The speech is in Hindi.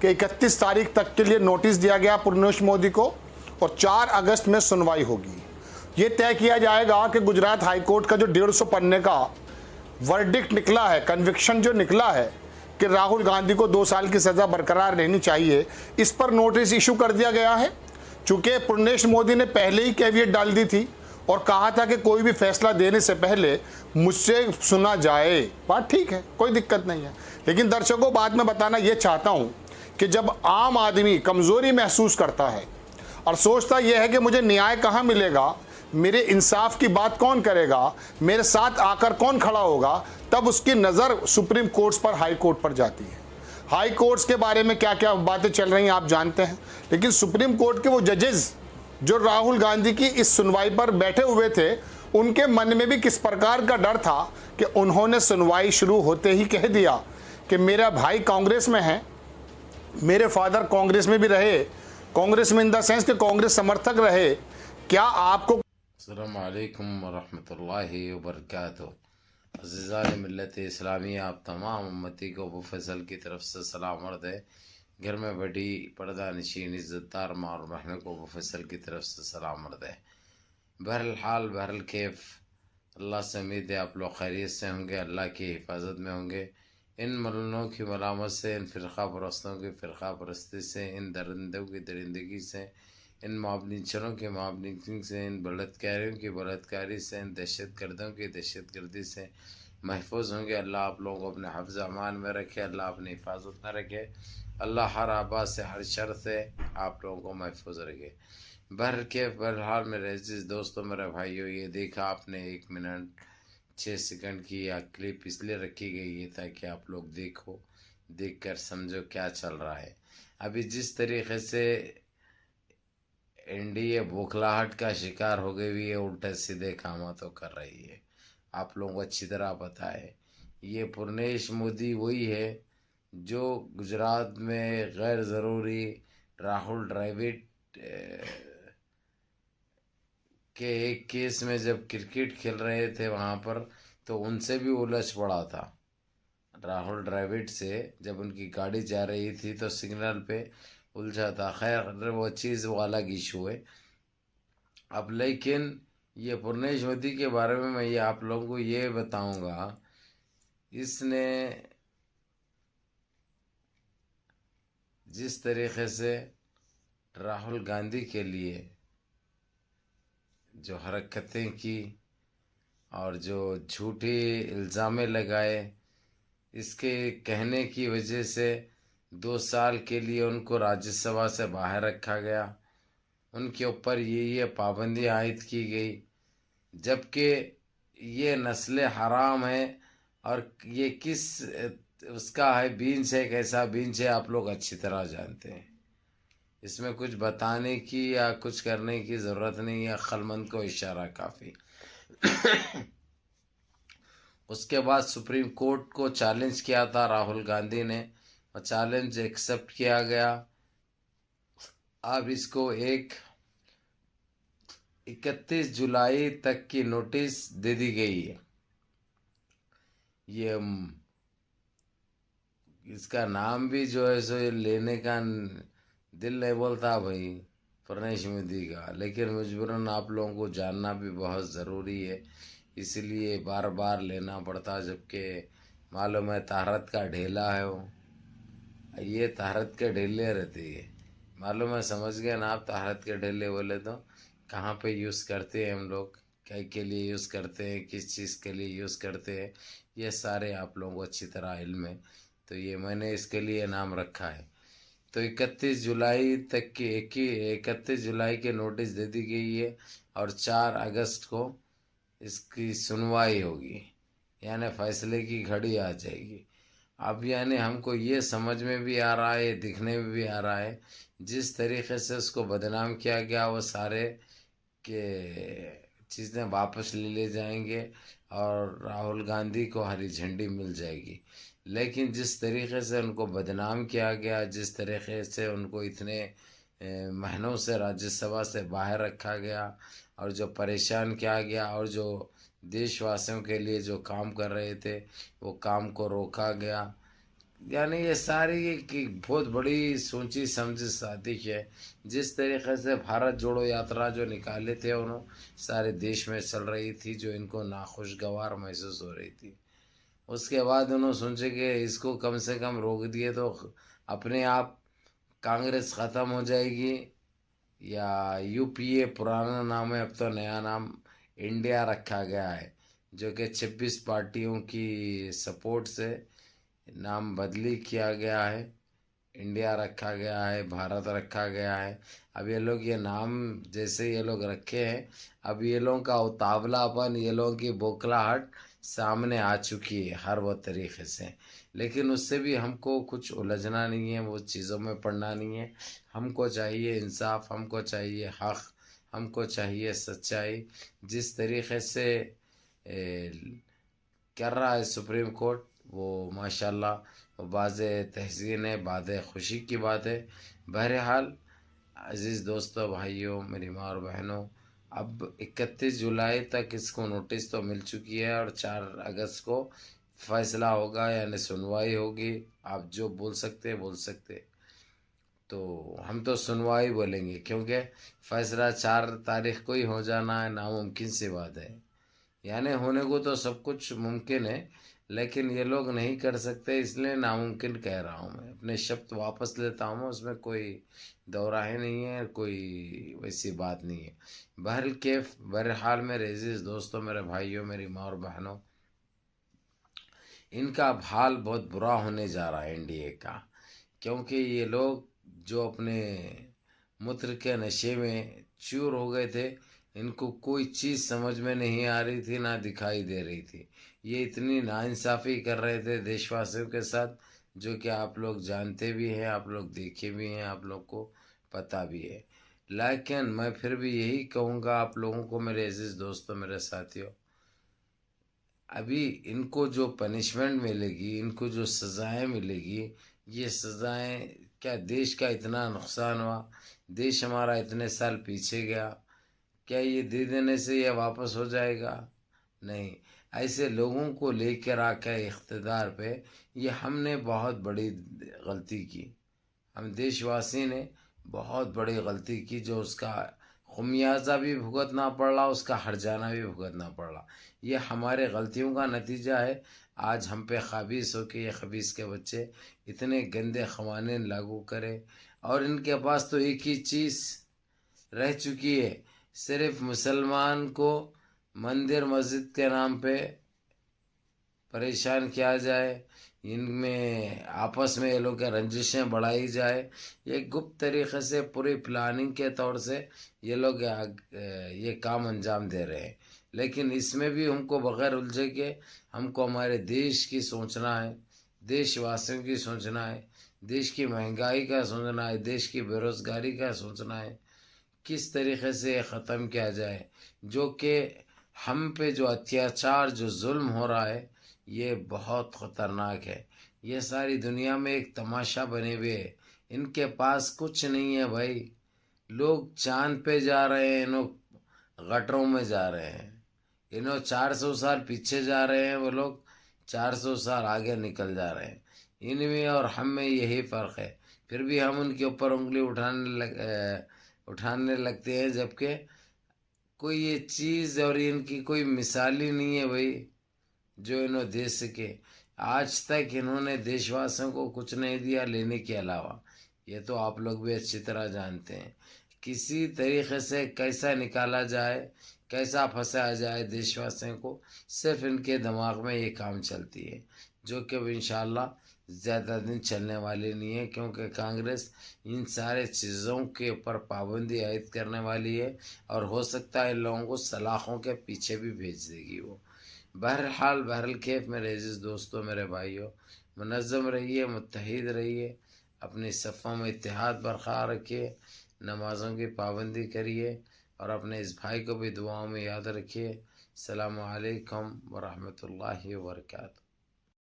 कि 31 तारीख तक के लिए नोटिस दिया गया पूर्णेश मोदी को और 4 अगस्त में सुनवाई होगी। ये तय किया जाएगा कि गुजरात हाई कोर्ट का जो 150 पन्ने का वर्डिक्ट निकला है, कन्विक्शन जो निकला है कि राहुल गांधी को 2 साल की सज़ा बरकरार रहनी चाहिए, इस पर नोटिस इशू कर दिया गया है। चूंकि पूर्णेश मोदी ने पहले ही कैवियट डाल दी थी और कहा था कि कोई भी फैसला देने से पहले मुझसे सुना जाए। बात ठीक है, कोई दिक्कत नहीं है, लेकिन दर्शकों बात में बताना ये चाहता हूं कि जब आम आदमी कमज़ोरी महसूस करता है और सोचता यह है कि मुझे न्याय कहाँ मिलेगा, मेरे इंसाफ की बात कौन करेगा, मेरे साथ आकर कौन खड़ा होगा, तब उसकी नज़र सुप्रीम कोर्ट्स पर, हाई कोर्ट पर जाती है। हाई कोर्ट्स के बारे में क्या क्या बातें चल रही हैं आप जानते हैं, लेकिन सुप्रीम कोर्ट के वो जजेस जो राहुल गांधी की इस सुनवाई पर बैठे हुए थे, उनके मन में भी किस प्रकार का डर था कि उन्होंने सुनवाई शुरू होते ही कह दिया कि मेरा भाई कांग्रेस में है, मेरे फादर कांग्रेस में भी रहे, कांग्रेस में इन द सेंस के कांग्रेस समर्थक रहे, क्या आपको अस्सलाम वालेकुम वरहमतुल्लाहि वबरकातुहू। अज़ीज़ान मिल्लत इस्लामी, आप तमाम उम्मती को अबू फैसल की तरफ से सलाम अर्ज़ है। घर में बैठी पर्दा नशीन इज़्ज़तदार माँ और बहनों को अबू फैसल की तरफ से सलाम अर्ज़ है। बहरहाल बहरल कैफ, अल्लाह से उम्मीद है आप लोग खैरियत से होंगे, अल्लाह की हिफाजत में होंगे। इन मलूनों की मलामत से, इन फ़िरक़ा परस्तों की फ़िरक़ा परस्ती से, इन दरिंदों की दरिंदगी से, इन माबनीचरों की माबनीचरी से, इन बलात्कारियों की बलात्कारी से, इन दहशत गर्दों की दहशत गर्दी से महफूज होंगे। अल्लाह आप लोगों को अपने हफ्ज़ अमान में रखे, अल्लाह अपनी हिफाजत में रखे, अल्लाह हर आबाद से, हर शर से आप लोगों को महफूज रखे। बहरहाल मेरे अजीज़ दोस्तों, मेरे भाइयों, ये देखा आपने 1 मिनट 6 सेकंड की या क्लिप इसलिए रखी गई है ताकि आप लोग देखो, देख कर समझो क्या चल रहा है। अभी जिस तरीके से एनडीए बौखलाहट का शिकार हो गई हुई है, उल्टे सीधे काम तो कर रही है, आप लोगों को अच्छी तरह पता है। ये पूर्णेश मोदी वही है जो गुजरात में गैर ज़रूरी राहुल द्रविड़ के एक केस में जब क्रिकेट खेल रहे थे वहाँ पर, तो उनसे भी उलझ पड़ा था। राहुल द्रविड़ से जब उनकी गाड़ी जा रही थी तो सिग्नल पे उलझा था। खैर वो चीज़ वो अलग इशू है। अब लेकिन ये पूर्णेश मोदी के बारे में मैं ये आप लोगों को ये बताऊंगा, इसने जिस तरीके से राहुल गांधी के लिए जो हरकतें की और जो झूठे इल्ज़ामें लगाए, इसके कहने की वजह से 2 साल के लिए उनको राज्यसभा से बाहर रखा गया। उनके ऊपर ये पाबंदी आयद की गई, जबकि ये नस्ल हराम है और ये किस उसका है बीन्स है, कैसा बीन्स है आप लोग अच्छी तरह जानते हैं। इसमें कुछ बताने की या कुछ करने की ज़रूरत नहीं है, अक्लमंद को इशारा काफ़ी। उसके बाद सुप्रीम कोर्ट को चैलेंज किया था राहुल गांधी ने और चैलेंज एक्सेप्ट किया गया। अब इसको 31 जुलाई तक की नोटिस दे दी गई है। ये इसका नाम भी जो है सो लेने का दिल नहीं बोलता भाई पूर्णेश मोदी का, लेकिन मजबूरन आप लोगों को जानना भी बहुत ज़रूरी है, इसलिए बार बार लेना पड़ता। जबकि मालूम है तारत का ढेला है वो, ये तारत के ढेले रहते हैं, मालूम है, समझ गए ना आप। तारत के ढेले बोले तो कहाँ पे यूज़ करते हैं हम लोग, क्या के लिए यूज़ करते हैं, किस चीज़ के लिए यूज़ करते हैं, ये सारे आप लोगों को अच्छी तरह इल्म है। तो ये मैंने इसके लिए नाम रखा है। तो 31 जुलाई तक की 31 जुलाई की नोटिस दे दी गई है और 4 अगस्त को इसकी सुनवाई होगी, यानी फैसले की घड़ी आ जाएगी। अब यानी हमको ये समझ में भी आ रहा है, दिखने में भी आ रहा है, जिस तरीके से उसको बदनाम किया गया वो सारे के चीज़ें वापस ले जाएंगे और राहुल गांधी को हरी झंडी मिल जाएगी। लेकिन जिस तरीके से उनको बदनाम किया गया, जिस तरीके से उनको इतने महीनों से राज्यसभा से बाहर रखा गया और जो परेशान किया गया और जो देशवासियों के लिए जो काम कर रहे थे वो काम को रोका गया, यानी ये सारी की बहुत बड़ी सोची समझी साजिश है। जिस तरीके से भारत जोड़ो यात्रा जो निकाले थे उन्होंने सारे देश में चल रही थी, जो इनको नाखुशगवार महसूस हो रही थी, उसके बाद उन्होंने सोचे कि इसको कम से कम रोक दिए तो अपने आप कांग्रेस ख़त्म हो जाएगी, या यूपीए पुराना नाम है, अब तो नया नाम इंडिया रखा गया है, जो कि 26 पार्टियों की सपोर्ट से नाम बदली किया गया है। इंडिया रखा गया है, भारत रखा गया है। अब ये लोग ये नाम जैसे ये लोग रखे हैं, अब ये लोगों का उतावलापन, ये लोगों की बौखलाहट सामने आ चुकी है हर वो तरीके से। लेकिन उससे भी हमको कुछ उलझना नहीं है, वो चीज़ों में पड़ना नहीं है। हमको चाहिए इंसाफ, हमको चाहिए हक़, हमको चाहिए सच्चाई। जिस तरीके से कर रहा है सुप्रीम कोर्ट, वो माशाल्लाह बाज़ तहसीन है, बात खुशी की बात है। बहरहाल अज़ीज़ दोस्तों, भाइयों, मेरी माँ और बहनों, अब 31 जुलाई तक इसको नोटिस तो मिल चुकी है और 4 अगस्त को फैसला होगा, यानी सुनवाई होगी। आप जो बोल सकते बोल सकते, तो हम तो सुनवाई बोलेंगे, क्योंकि फैसला 4 तारीख को ही हो जाना है नामुमकिन सी बात है। यानी होने को तो सब कुछ मुमकिन है, लेकिन ये लोग नहीं कर सकते, इसलिए नामुमकिन कह रहा हूँ मैं। अपने शब्द वापस लेता हूँ, उसमें कोई दोराहे नहीं है, कोई वैसी बात नहीं है। बहरहाल मेरे अजीज़ दोस्तों, मेरे भाइयों, मेरी माँ और बहनों, इनका हाल बहुत बुरा होने जा रहा है एनडीए का, क्योंकि ये लोग जो अपने मूत्र के नशे में चूर हो गए थे, इनको कोई चीज़ समझ में नहीं आ रही थी, ना दिखाई दे रही थी। ये इतनी नाइंसाफ़ी कर रहे थे देशवासियों के साथ, जो कि आप लोग जानते भी हैं, आप लोग देखे भी हैं, आप लोग को पता भी है। लेकिन मैं फिर भी यही कहूँगा आप लोगों को, मेरे अजीज़ दोस्तों, मेरे साथियों, अभी इनको जो पनिशमेंट मिलेगी, इनको जो सज़ाएं मिलेगी, ये सज़ाएं क्या देश का इतना नुकसान हुआ, देश हमारा इतने साल पीछे गया, क्या ये दे देने से ये वापस हो जाएगा? नहीं। ऐसे लोगों को लेकर आकर इख्तिदार पे ये हमने बहुत बड़ी गलती की, हम देशवासी ने बहुत बड़ी गलती की, जो उसका खुमियाजा भी भुगतना पड़ रहा, उसका हर्जाना भी भुगतना पड़ रहा। ये हमारे गलतियों का नतीजा है। आज हम पे ख़बीस हो के ये ख़बीस के बच्चे इतने गंदे क़वानीन लागू करें, और इनके पास तो एक ही चीज़ रह चुकी है, सिर्फ मुसलमान को मंदिर मस्जिद के नाम पे परेशान किया जाए, इनमें आपस में ये लोग के रंजिशें बढ़ाई जाए। ये गुप्त तरीक़े से पूरी प्लानिंग के तौर से ये लोग ये काम अंजाम दे रहे हैं। लेकिन इसमें भी हमको बग़ैर उलझे के हमको हमारे देश की सोचना है, देशवासियों की सोचना है, देश की महंगाई का सोचना है, देश की बेरोज़गारी का सोचना है, किस तरीक़े से ये ख़त्म किया जाए। जो कि हम पे जो अत्याचार, जो जुल्म हो रहा है, ये बहुत ख़तरनाक है। ये सारी दुनिया में एक तमाशा बने हुए है, इनके पास कुछ नहीं है भाई। लोग चांद पे जा रहे हैं, इन्हों गटरों में जा रहे हैं, इन्हों 400 साल पीछे जा रहे हैं, वो लोग 400 साल आगे निकल जा रहे हैं। इनमें और हम में यही फ़र्क है, फिर भी हम उनके ऊपर उंगली उठाने लगते हैं, जबकि कोई ये चीज़ और इनकी कोई मिसाल ही नहीं है भाई, जो इन्होंने दे सके। आज तक इन्होंने देशवासियों को कुछ नहीं दिया लेने के अलावा, ये तो आप लोग भी अच्छी तरह जानते हैं। किसी तरीक़े से कैसा निकाला जाए, कैसा फंसाया जाए देशवासियों को, सिर्फ इनके दिमाग में ये काम चलती है, जो कि अब इंशाअल्लाह ज़्यादा दिन चलने वाली नहीं है, क्योंकि कांग्रेस इन सारे चीज़ों के ऊपर पाबंदी आयद करने वाली है, और हो सकता है इन लोगों को सलाखों के पीछे भी भेज देगी वो। बहरहाल कैफ मेरे अज़ीज़ दोस्तों, मेरे भाइयों, मुनज़्ज़म रहिए, मुत्तहिद रहिए, अपनी सफ़ों में इत्तेहाद बरक़रार रखिए, नमाज़ों की पाबंदी करिए, और अपने इस भाई को भी दुआओं में याद रखिए। अस्सलामु अलैकुम व रहमतुल्लाहि व बरकातहू।